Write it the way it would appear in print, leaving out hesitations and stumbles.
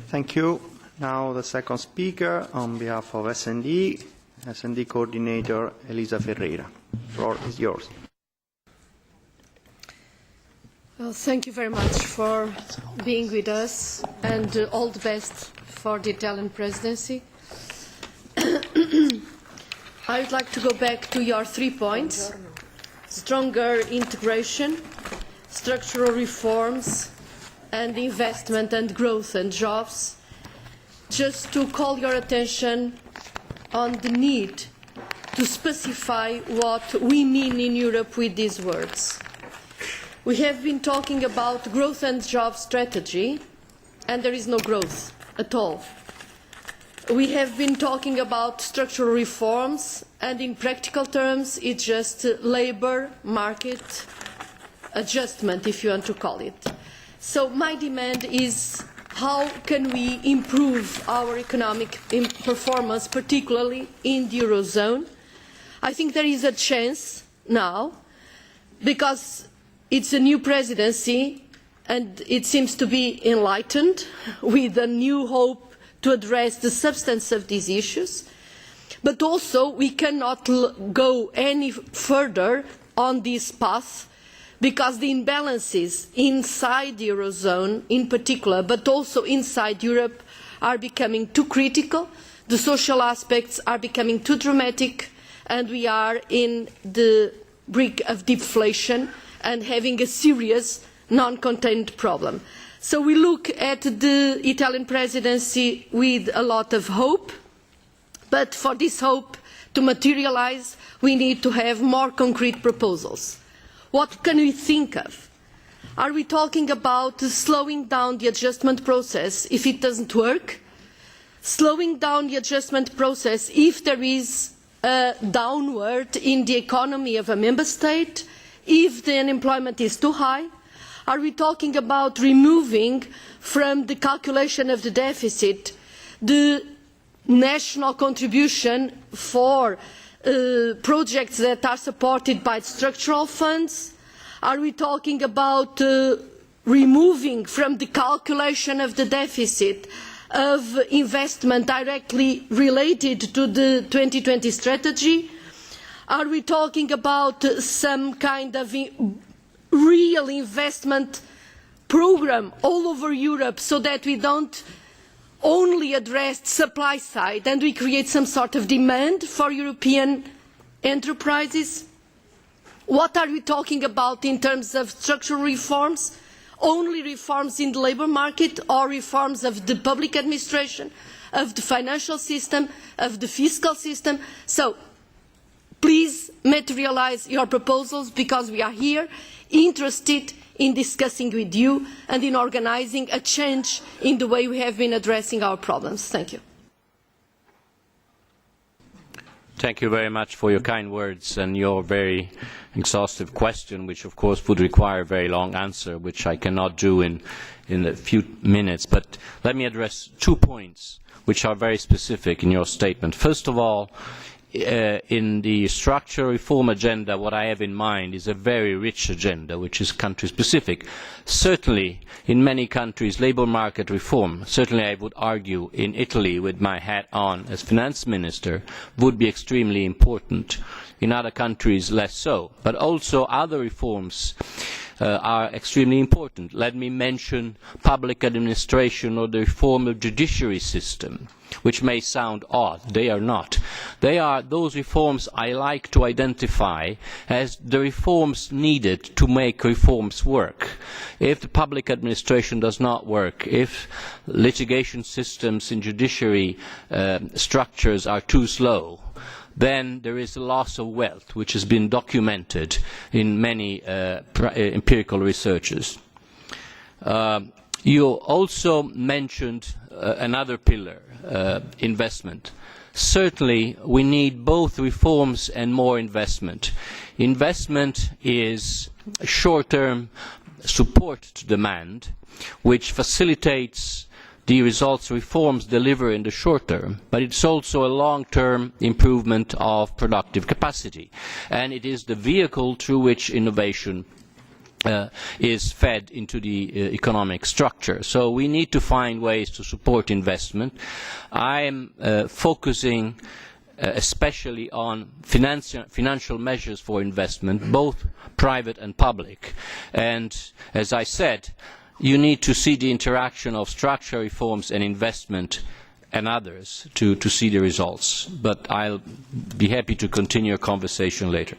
Thank you. Now the second speaker on behalf of S&D Coordinator Elisa Ferreira. The floor is yours. Well, thank you very much for being with us, and all the best for the Italian presidency. I would like to go back to your 3 points: stronger integration, structural reforms, and investment and growth and jobs, just to call your attention on the need to specify what we mean in Europe with these words. We have been talking about growth and job strategy, and there is no growth at all. We have been talking about structural reforms, and in practical terms, it's just labour market adjustment, if you want to call it. So my demand is, how can we improve our economic performance, particularly in the Eurozone? I think there is a chance now, because it's a new presidency and it seems to be enlightened with a new hope to address the substance of these issues. But also we cannot go any further on this path, because the imbalances inside the Eurozone in particular, but also inside Europe, are becoming too critical, the social aspects are becoming too dramatic, and we are in the brink of deflation and having a serious non-contained problem. So we look at the Italian presidency with a lot of hope, but for this hope to materialise, we need to have more concrete proposals. What can we think of? Are we talking about slowing down the adjustment process if it doesn't work? Slowing down the adjustment process if there is a downward in the economy of a member state? If the unemployment is too high? Are we talking about removing from the calculation of the deficit the national contribution for projects that are supported by structural funds? Are we talking about removing from the calculation of the deficit of investment directly related to the 2020 strategy? Are we talking about some kind of real investment programme all over Europe, so that we don't only address the supply side and we create some sort of demand for European enterprises? What are we talking about in terms of structural reforms? Only reforms in the labour market, or reforms of the public administration, of the financial system, of the fiscal system? So please materialise your proposals, because we are here interested in discussing with you and in organising a change in the way we have been addressing our problems. Thank you. Thank you very much for your kind words and your very exhaustive question, which of course would require a very long answer, which I cannot do in a few minutes. But let me address 2 points which are very specific in your statement. First of all, in the structural reform agenda, what I have in mind is a very rich agenda, which is country-specific. Certainly, in many countries, labour market reform, certainly I would argue in Italy, with my hat on as finance minister, would be extremely important. In other countries, less so. But also other reforms are extremely important. Let me mention public administration or the reform of the judiciary system, which may sound odd. They are not. They are those reforms I like to identify as the reforms needed to make reforms work. If the public administration does not work, if litigation systems in judiciary structures are too slow, then there is a loss of wealth, which has been documented in many empirical researches. You also mentioned another pillar, investment. Certainly, we need both reforms and more investment. Investment is short-term support to demand, which facilitates the results reforms deliver in the short term, but it's also a long-term improvement of productive capacity, and it is the vehicle through which innovation is fed into the economic structure. So we need to find ways to support investment. I am focusing especially on financial measures for investment, both private and public. And as I said, you need to see the interaction of structural reforms and investment and others to see the results. But I'll be happy to continue a conversation later.